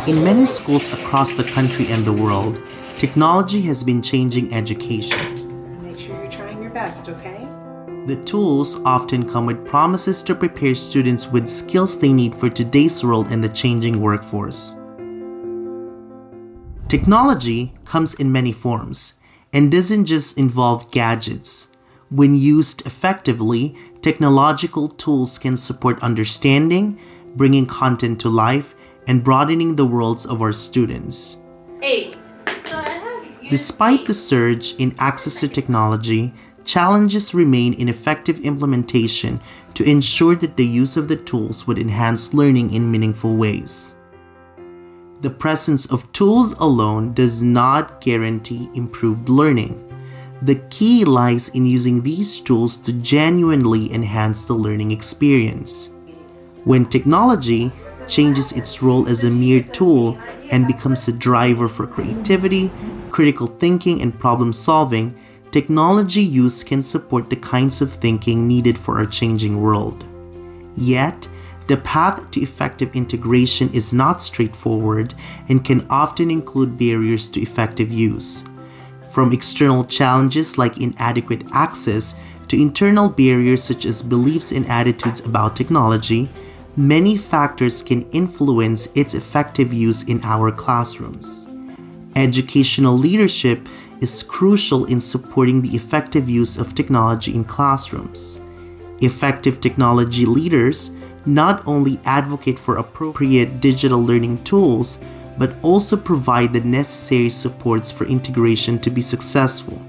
In many schools across the country and the world, technology has been changing education. Make sure you're trying your best, okay? The tools often come with promises to prepare students with skills they need for today's world and the changing workforce. Technology comes in many forms and doesn't just involve gadgets. When used effectively, technological tools can support understanding, bringing content to life, and broadening the worlds of our students. Despite the surge in access to technology, challenges remain in effective implementation to ensure that the use of the tools would enhance learning in meaningful ways. The presence of tools alone does not guarantee improved learning. The key lies in using these tools to genuinely enhance the learning experience. When technology changes its role as a mere tool and becomes a driver for creativity, critical thinking, and problem solving, technology use can support the kinds of thinking needed for our changing world. Yet, the path to effective integration is not straightforward and can often include barriers to effective use. From external challenges like inadequate access to internal barriers such as beliefs and attitudes about technology, many factors can influence its effective use in our classrooms. Educational leadership is crucial in supporting the effective use of technology in classrooms. Effective technology leaders not only advocate for appropriate digital learning tools, but also provide the necessary supports for integration to be successful.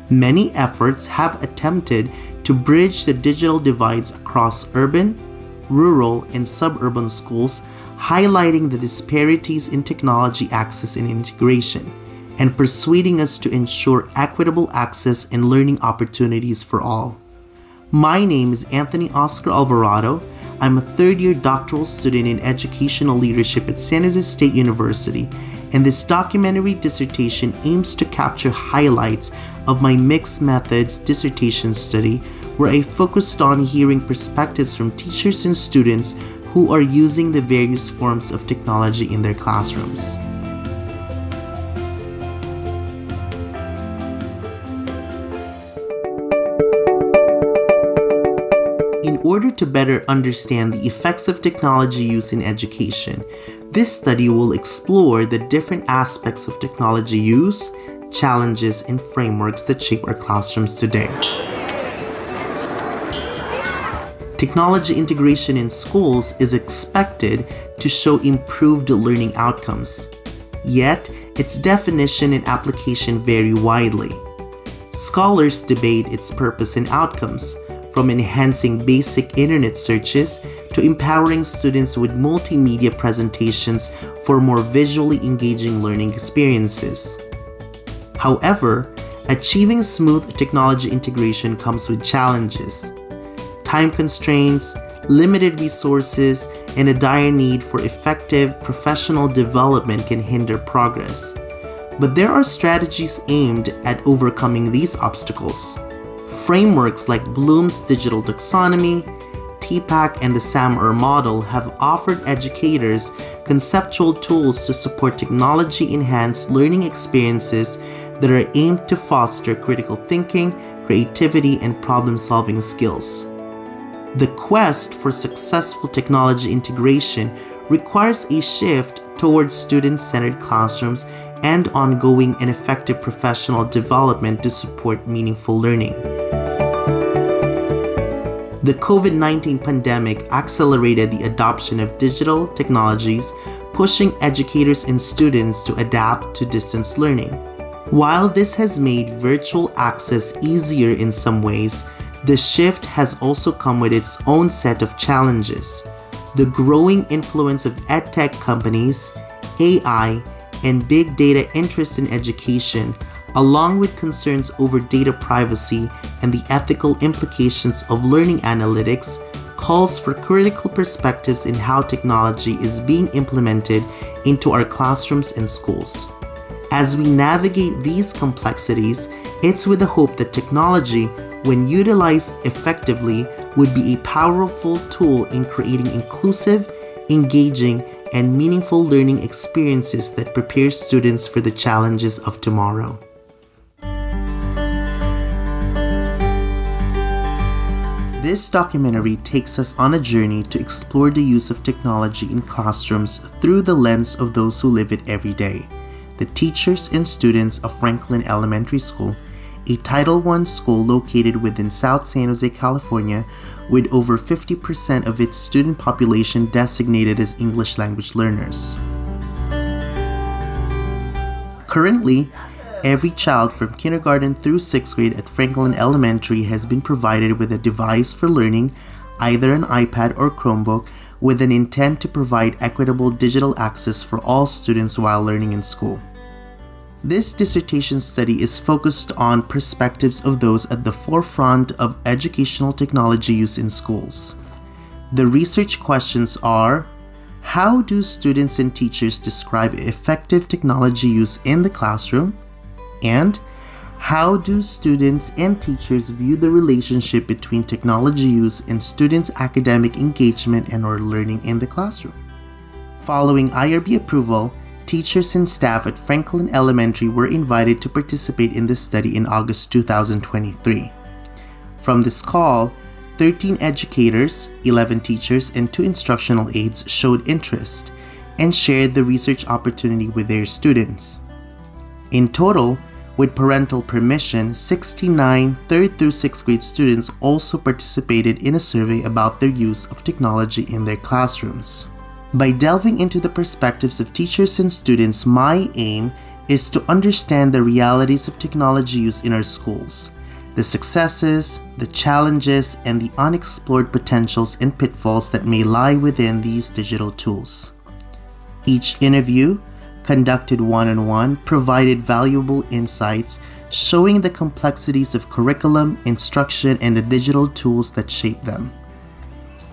Many efforts have attempted to bridge the digital divides across urban, rural, and suburban schools, highlighting the disparities in technology access and integration, and persuading us to ensure equitable access and learning opportunities for all. My name is Anthony Oscar Alvarado. I'm a third-year doctoral student in educational leadership at San Jose State University, and this documentary dissertation aims to capture highlights of my mixed methods dissertation study, where I focused on hearing perspectives from teachers and students who are using the various forms of technology in their classrooms. In order to better understand the effects of technology use in education, this study will explore the different aspects of technology use, challenges, and frameworks that shape our classrooms today. Technology integration in schools is expected to show improved learning outcomes. Yet, its definition and application vary widely. Scholars debate its purpose and outcomes, from enhancing basic internet searches to empowering students with multimedia presentations for more visually engaging learning experiences. However, achieving smooth technology integration comes with challenges. Time constraints, limited resources, and a dire need for effective professional development can hinder progress. But there are strategies aimed at overcoming these obstacles. Frameworks like Bloom's Digital Taxonomy, TPACK, and the SAMR model have offered educators conceptual tools to support technology-enhanced learning experiences that are aimed to foster critical thinking, creativity, and problem-solving skills. The quest for successful technology integration requires a shift towards student-centered classrooms and ongoing and effective professional development to support meaningful learning. The COVID-19 pandemic accelerated the adoption of digital technologies, pushing educators and students to adapt to distance learning. While this has made virtual access easier in some ways, the shift has also come with its own set of challenges. The growing influence of edtech companies, AI, and big data interest in education, along with concerns over data privacy and the ethical implications of learning analytics, calls for critical perspectives in how technology is being implemented into our classrooms and schools. As we navigate these complexities, it's with the hope that technology, when utilized effectively, would be a powerful tool in creating inclusive, engaging, and meaningful learning experiences that prepare students for the challenges of tomorrow. This documentary takes us on a journey to explore the use of technology in classrooms through the lens of those who live it every day, the teachers and students of Franklin Elementary School, a Title I school located within South San José, California, with over 50% of its student population designated as English language learners. Currently, every child from kindergarten through 6th grade at Franklin Elementary has been provided with a device for learning, either an iPad or Chromebook, with an intent to provide equitable digital access for all students while learning in school. This dissertation study is focused on perspectives of those at the forefront of educational technology use in schools. The research questions are: how do students and teachers describe effective technology use in the classroom? And how do students and teachers view the relationship between technology use and students' academic engagement and/or learning in the classroom? Following IRB approval, teachers and staff at Franklin Elementary were invited to participate in this study in August 2023. From this call, 13 educators, 11 teachers, and 2 instructional aides showed interest and shared the research opportunity with their students. In total, with parental permission, 69 3rd through 6th grade students also participated in a survey about their use of technology in their classrooms. By delving into the perspectives of teachers and students, my aim is to understand the realities of technology use in our schools, the successes, the challenges, and the unexplored potentials and pitfalls that may lie within these digital tools. Each interview, conducted one-on-one, provided valuable insights showing the complexities of curriculum, instruction, and the digital tools that shape them.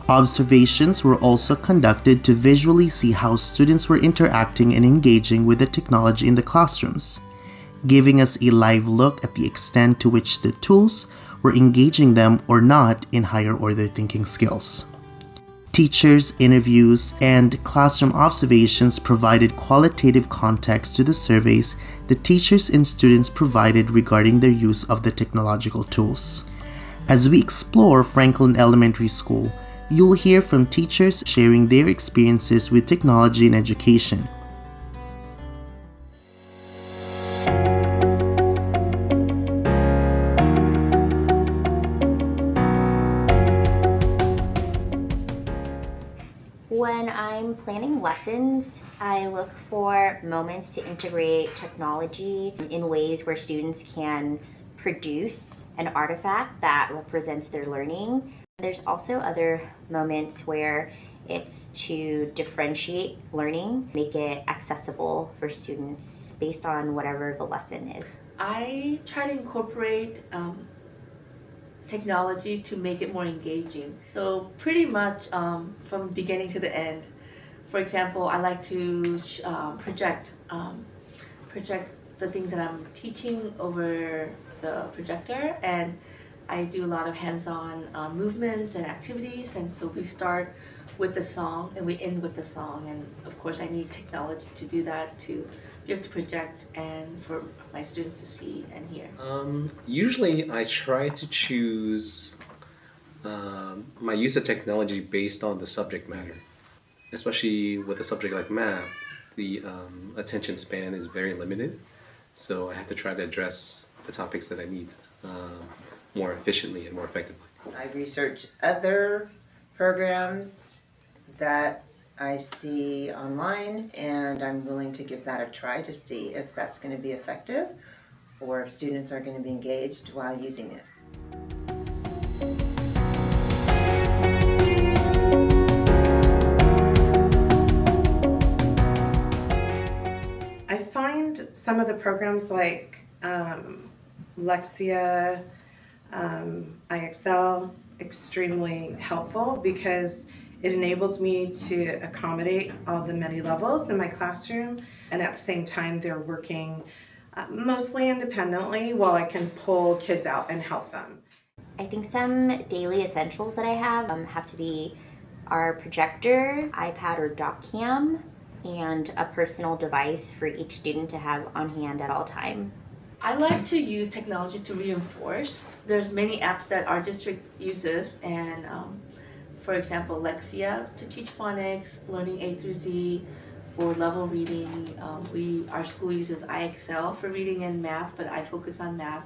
Observations were also conducted to visually see how students were interacting and engaging with the technology in the classrooms, giving us a live look at the extent to which the tools were engaging them or not in higher order thinking skills. Teachers' interviews and classroom observations provided qualitative context to the surveys the teachers and students provided regarding their use of the technological tools. As we explore Franklin Elementary School, you'll hear from teachers sharing their experiences with technology in education. When I'm planning lessons, I look for moments to integrate technology in ways where students can produce an artifact that represents their learning. There's also other moments where it's to differentiate learning, make it accessible for students based on whatever the lesson is. I try to incorporate technology to make it more engaging. So pretty much from beginning to the end. For example, I like to project the things that I'm teaching over the projector, and I do a lot of hands-on movements and activities, and so we start with the song and we end with the song, and of course I need technology to do that, to be able to project and for my students to see and hear. Usually I try to choose my use of technology based on the subject matter. Especially with a subject like math, the attention span is very limited, so I have to try to address the topics that I need more efficiently and more effectively. I research other programs that I see online, and I'm willing to give that a try to see if that's going to be effective or if students are going to be engaged while using it. I find some of the programs like Lexia, IXL extremely helpful because it enables me to accommodate all the many levels in my classroom, and at the same time they're working mostly independently while I can pull kids out and help them. I think some daily essentials that I have to be our projector, iPad or doc cam, and a personal device for each student to have on hand at all time. I like to use technology to reinforce. There's many apps that our district uses, and for example, Lexia to teach phonics, learning A through Z, for level reading. Our school uses IXL for reading and math, but I focus on math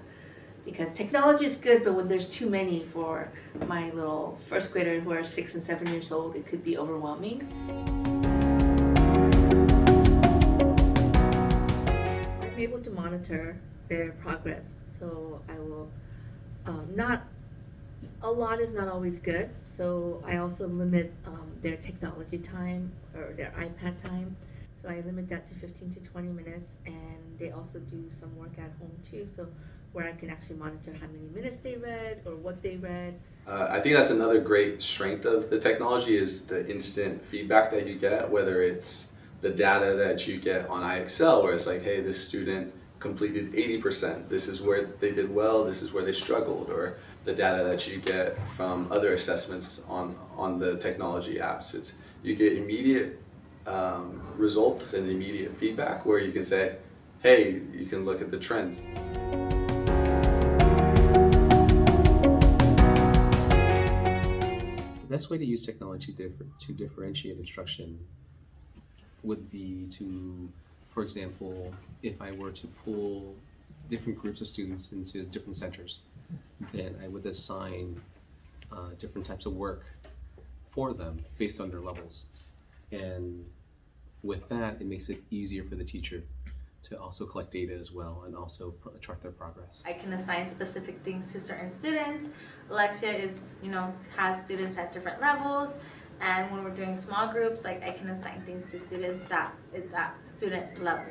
because technology is good, but when there's too many for my little first grader who are 6 and 7 years old, it could be overwhelming. I'm able to monitor their progress, so I will a lot is not always good, so I also limit their technology time or their iPad time. So I limit that to 15 to 20 minutes, and they also do some work at home too, so where I can actually monitor how many minutes they read or what they read. I think that's another great strength of the technology is the instant feedback that you get, whether it's the data that you get on IXL, where it's like, hey, this student completed 80%, this is where they did well, this is where they struggled, or the data that you get from other assessments on the technology apps. You get immediate results and immediate feedback where you can say, hey, you can look at the trends. The best way to use technology to differentiate instruction would be to, for example, if I were to pull different groups of students into different centers, then I would assign different types of work for them based on their levels. And with that, it makes it easier for the teacher to also collect data as well and also track their progress. I can assign specific things to certain students. Lexia is, has students at different levels. And when we're doing small groups, I can assign things to students that it's at student level.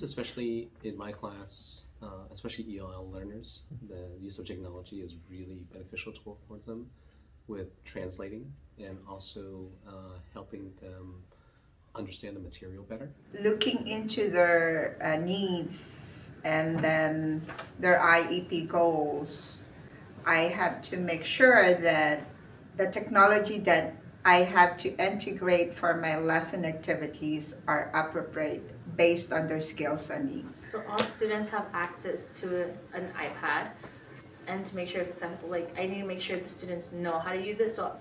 Especially in my class, especially ELL learners, the use of technology is really beneficial towards them with translating and also helping them understand the material better. Looking into their needs and then their IEP goals, I have to make sure that the technology that I have to integrate for my lesson activities are appropriate based on their skills and needs. So all students have access to an iPad, and to make sure it's accessible, I need to make sure the students know how to use it. So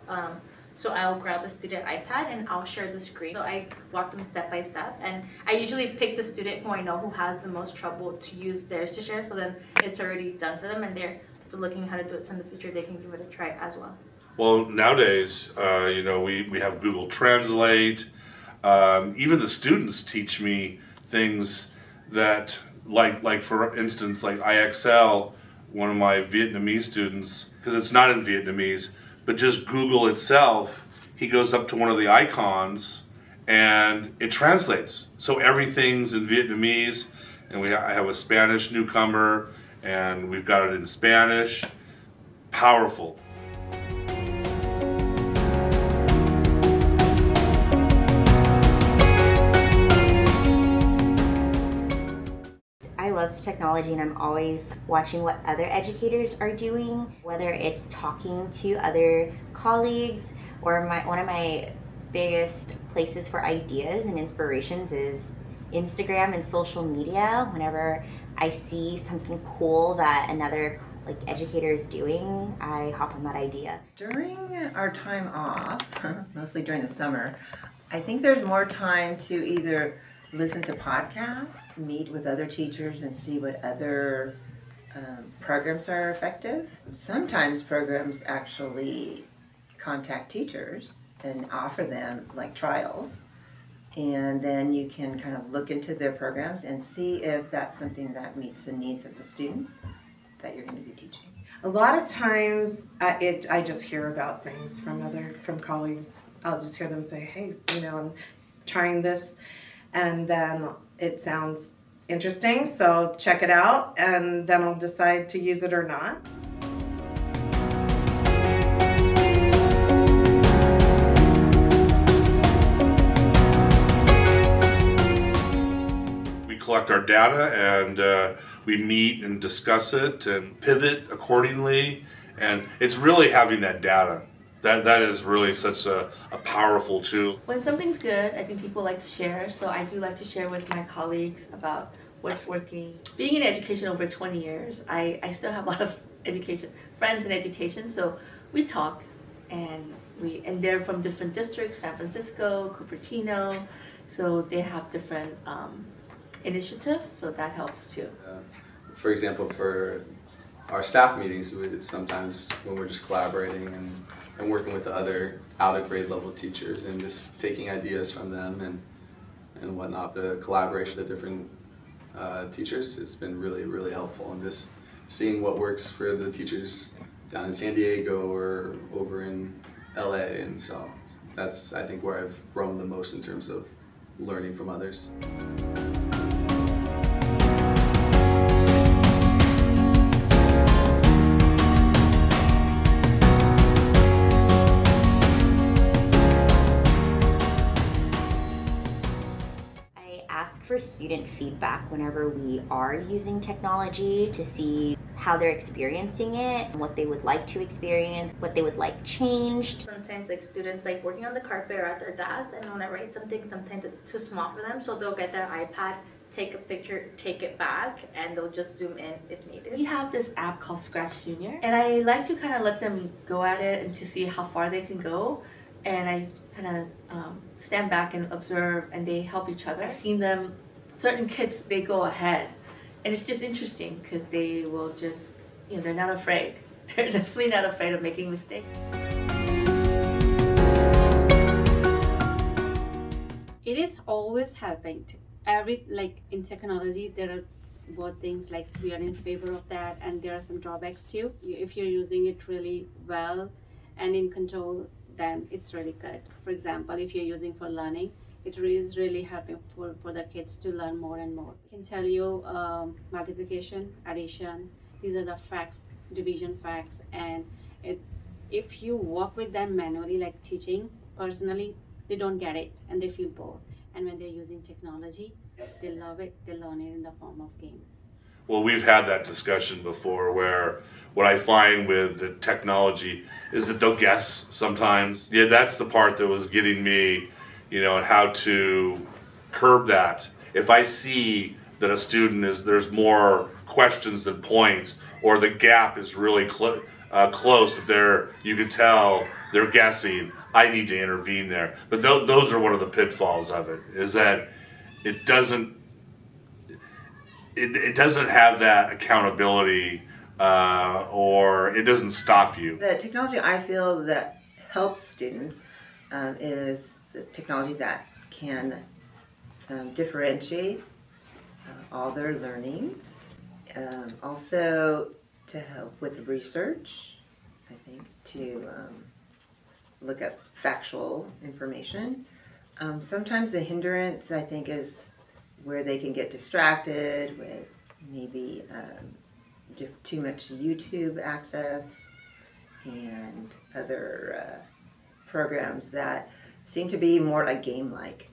I'll grab a student iPad and I'll share the screen. So I walk them step by step, and I usually pick the student who I know who has the most trouble to use theirs to share. So then it's already done for them, and they're still looking how to do it. So in the future they can give it a try as well. Well, nowadays, we have Google Translate. Even the students teach me things that, like for instance, like IXL, one of my Vietnamese students, because it's not in Vietnamese, but just Google itself, he goes up to one of the icons and it translates. So everything's in Vietnamese, and I have a Spanish newcomer, and we've got it in Spanish. Powerful. I love technology, and I'm always watching what other educators are doing, whether it's talking to other colleagues or one of my biggest places for ideas and inspirations is Instagram and social media. Whenever I see something cool that another educator is doing, I hop on that idea. During our time off, mostly during the summer, I think there's more time to either listen to podcasts, meet with other teachers and see what other programs are effective. Sometimes programs actually contact teachers and offer them trials, and then you can kind of look into their programs and see if that's something that meets the needs of the students that you're going to be teaching. A lot of times I just hear about things from colleagues. I'll just hear them say, hey, I'm trying this, and then it sounds interesting, so check it out, and then I'll decide to use it or not. collect our data, and we meet and discuss it and pivot accordingly. And it's really having that data. That is really such a powerful tool. When something's good, I think people like to share, so I do like to share with my colleagues about what's working. Being in education over 20 years, I still have a lot of friends in education, so we talk, and they're from different districts, San Francisco, Cupertino, so they have different initiatives, so that helps too. For example, for our staff meetings, sometimes when we're just collaborating and working with the other out of grade level teachers and just taking ideas from them and whatnot, the collaboration of different teachers has been really, really helpful, and just seeing what works for the teachers down in San Diego or over in LA, and so that's, I think, where I've grown the most in terms of learning from others. Ask for student feedback whenever we are using technology to see how they're experiencing it, what they would like to experience, what they would like changed. Sometimes like students like working on the carpet or at their desk, and when I write something, sometimes it's too small for them, so they'll get their iPad, take a picture, take it back, and they'll just zoom in if needed. We have this app called Scratch Junior, and I like to kind of let them go at it and to see how far they can go, and I kind of stand back and observe, and they help each other. I've seen them, certain kids, they go ahead, and it's just interesting because they will just, they're not afraid. They're definitely not afraid of making mistakes. It is always helping. In technology, there are both things, like we are in favor of that, and there are some drawbacks too. If you're using it really well and in control, then it's really good. For example, if you're using for learning, it is really helping for the kids to learn more and more. It can tell you multiplication, addition, these are the facts, division facts, and if you work with them manually, like teaching personally, they don't get it and they feel bored. And when they're using technology, they love it, they learn it in the form of games. Well, we've had that discussion before, where what I find with the technology is that they'll guess sometimes. Yeah, that's the part that was getting me, and how to curb that. If I see that a student there's more questions than points, or the gap is really close, that you can tell they're guessing, I need to intervene there. But those are one of the pitfalls of it, is that it doesn't have that accountability, or it doesn't stop you. The technology I feel that helps students is the technology that can differentiate all their learning. Also to help with research, I think, to look up factual information. Sometimes the hindrance, I think, is where they can get distracted with maybe too much YouTube access and other programs that seem to be more like game-like.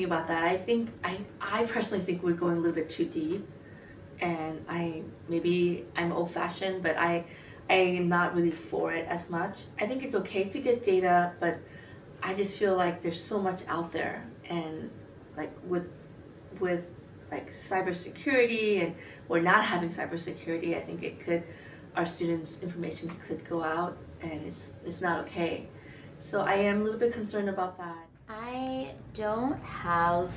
About that, I personally think we're going a little bit too deep, and I'm old-fashioned, but I'm not really for it as much. I think it's okay to get data, but I just feel like there's so much out there, and like with like cybersecurity, and we're not having cybersecurity, I think our students' information could go out, and it's not okay. So I am a little bit concerned about that. I don't have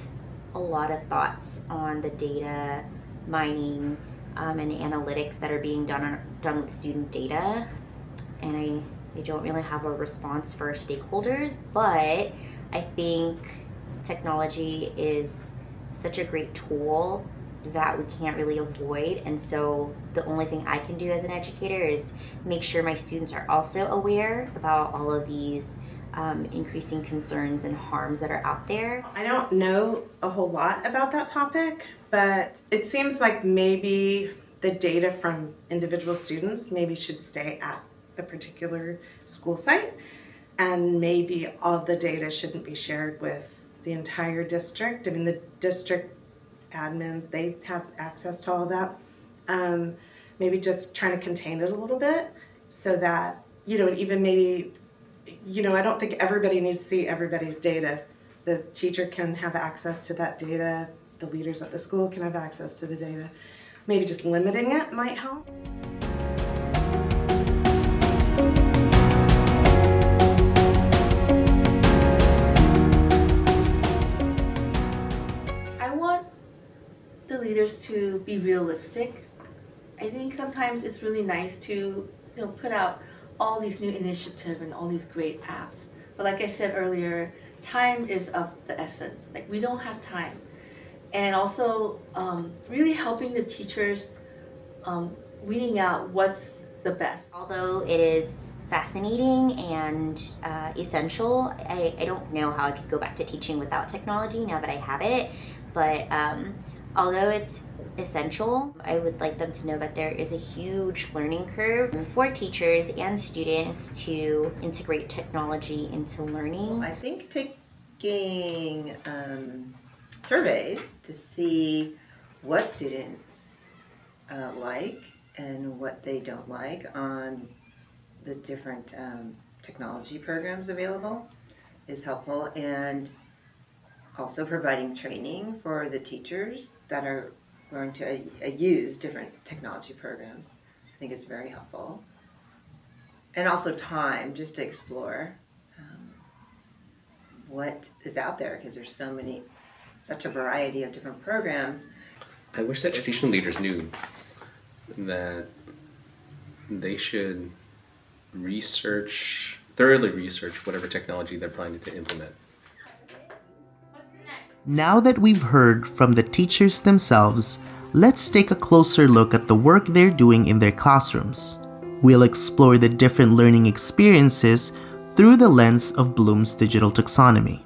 a lot of thoughts on the data mining and analytics that are being done with student data, and I don't really have a response for stakeholders, but I think technology is such a great tool that we can't really avoid, and so the only thing I can do as an educator is make sure my students are also aware about all of these increasing concerns and harms that are out there. I don't know a whole lot about that topic, but it seems like maybe the data from individual students maybe should stay at a particular school site, and maybe all the data shouldn't be shared with the entire district. I mean, the district admins, they have access to all that. Maybe just trying to contain it a little bit so that, even maybe, I don't think everybody needs to see everybody's data. The teacher can have access to that data. The leaders at the school can have access to the data. Maybe just limiting it might help. I want the leaders to be realistic. I think sometimes it's really nice to put out all these new initiatives and all these great apps. But like I said earlier, time is of the essence. Like, we don't have time. And also really helping the teachers weeding out what's the best. Although it is fascinating and essential, I don't know how I could go back to teaching without technology now that I have it. But although it's essential, I would like them to know that there is a huge learning curve for teachers and students to integrate technology into learning. I think taking surveys to see what students like and what they don't like on the different technology programs available is helpful, and also providing training for the teachers that are going to use different technology programs. I think is very helpful. And also time just to explore what is out there, because there's such a variety of different programs. I wish that education leaders knew that they should thoroughly research whatever technology they're planning to implement. Now that we've heard from the teachers themselves, let's take a closer look at the work they're doing in their classrooms. We'll explore the different learning experiences through the lens of Bloom's digital taxonomy.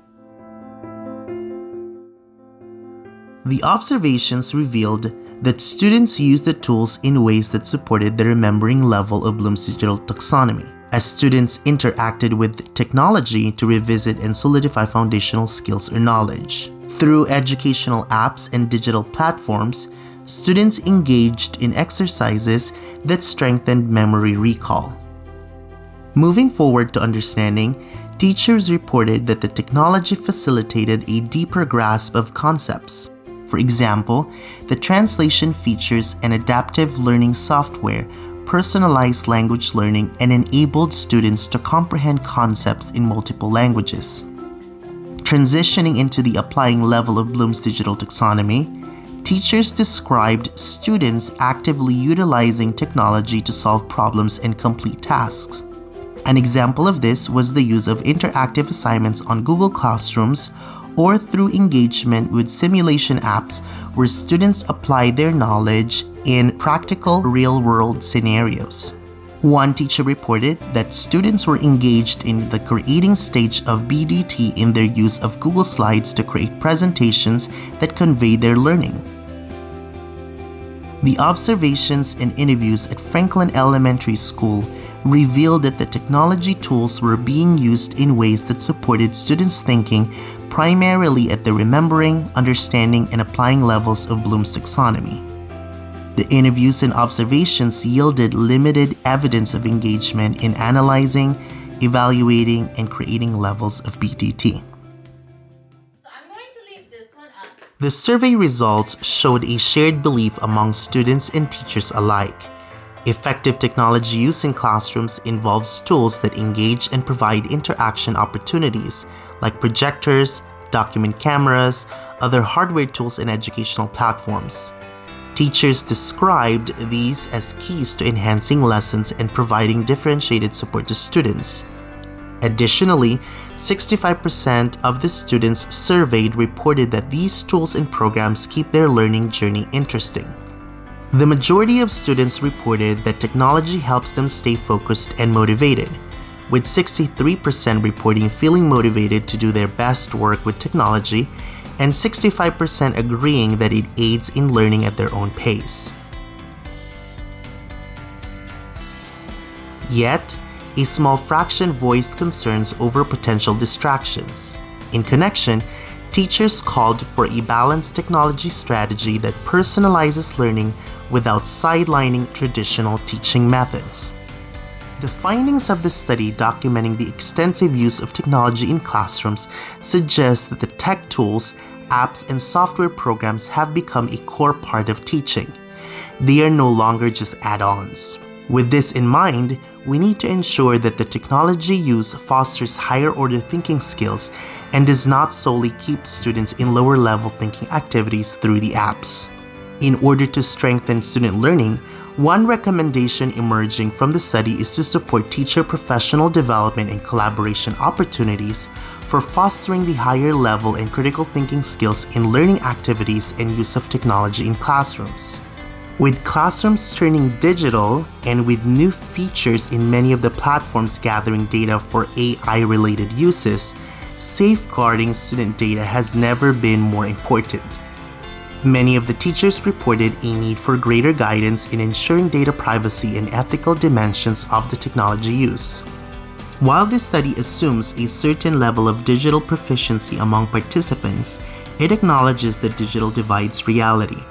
The observations revealed that students used the tools in ways that supported the remembering level of Bloom's digital taxonomy, as students interacted with technology to revisit and solidify foundational skills or knowledge. Through educational apps and digital platforms, students engaged in exercises that strengthened memory recall. Moving forward to understanding, teachers reported that the technology facilitated a deeper grasp of concepts. For example, the translation features and adaptive learning software personalized language learning and enabled students to comprehend concepts in multiple languages. Transitioning into the applying level of Bloom's digital taxonomy, teachers described students actively utilizing technology to solve problems and complete tasks. An example of this was the use of interactive assignments on Google Classrooms or through engagement with simulation apps where students apply their knowledge in practical real-world scenarios. One teacher reported that students were engaged in the creating stage of BDT in their use of Google Slides to create presentations that convey their learning. The observations and interviews at Franklin Elementary School revealed that the technology tools were being used in ways that supported students' thinking primarily at the remembering, understanding, and applying levels of Bloom's taxonomy. The interviews and observations yielded limited evidence of engagement in analyzing, evaluating, and creating levels of BDT. So I'm going to leave this one up. The survey results showed a shared belief among students and teachers alike. Effective technology use in classrooms involves tools that engage and provide interaction opportunities, like projectors, document cameras, other hardware tools, and educational platforms. Teachers described these as keys to enhancing lessons and providing differentiated support to students. Additionally, 65% of the students surveyed reported that these tools and programs keep their learning journey interesting. The majority of students reported that technology helps them stay focused and motivated. with 63% reporting feeling motivated to do their best work with technology and 65% agreeing that it aids in learning at their own pace. Yet, a small fraction voiced concerns over potential distractions. In connection, teachers called for a balanced technology strategy that personalizes learning without sidelining traditional teaching methods. The findings of the study documenting the extensive use of technology in classrooms suggest that the tech tools, apps, and software programs have become a core part of teaching. They are no longer just add-ons. With this in mind, we need to ensure that the technology use fosters higher order thinking skills and does not solely keep students in lower level thinking activities through the apps. In order to strengthen student learning, one recommendation emerging from the study is to support teacher professional development and collaboration opportunities for fostering the higher level and critical thinking skills in learning activities and use of technology in classrooms. With classrooms turning digital and with new features in many of the platforms gathering data for AI-related uses, safeguarding student data has never been more important. Many of the teachers reported a need for greater guidance in ensuring data privacy and ethical dimensions of the technology use. While this study assumes a certain level of digital proficiency among participants, it acknowledges that digital divides reality.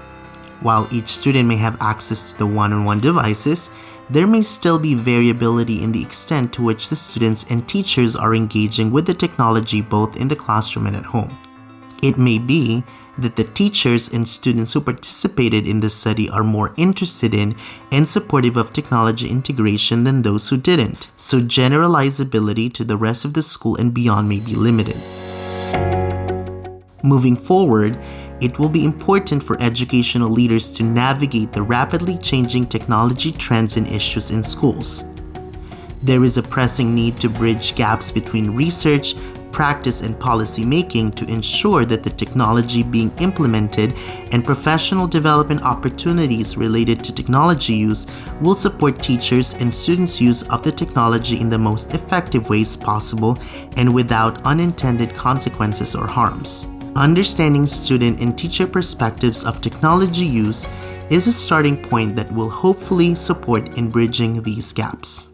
While each student may have access to the one-on-one devices, there may still be variability in the extent to which the students and teachers are engaging with the technology both in the classroom and at home. It may be that the teachers and students who participated in this study are more interested in and supportive of technology integration than those who didn't, so generalizability to the rest of the school and beyond may be limited. Moving forward, it will be important for educational leaders to navigate the rapidly changing technology trends and issues in schools. There is a pressing need to bridge gaps between research, practice, and policy making to ensure that the technology being implemented and professional development opportunities related to technology use will support teachers and students' use of the technology in the most effective ways possible and without unintended consequences or harms. Understanding student and teacher perspectives of technology use is a starting point that will hopefully support in bridging these gaps.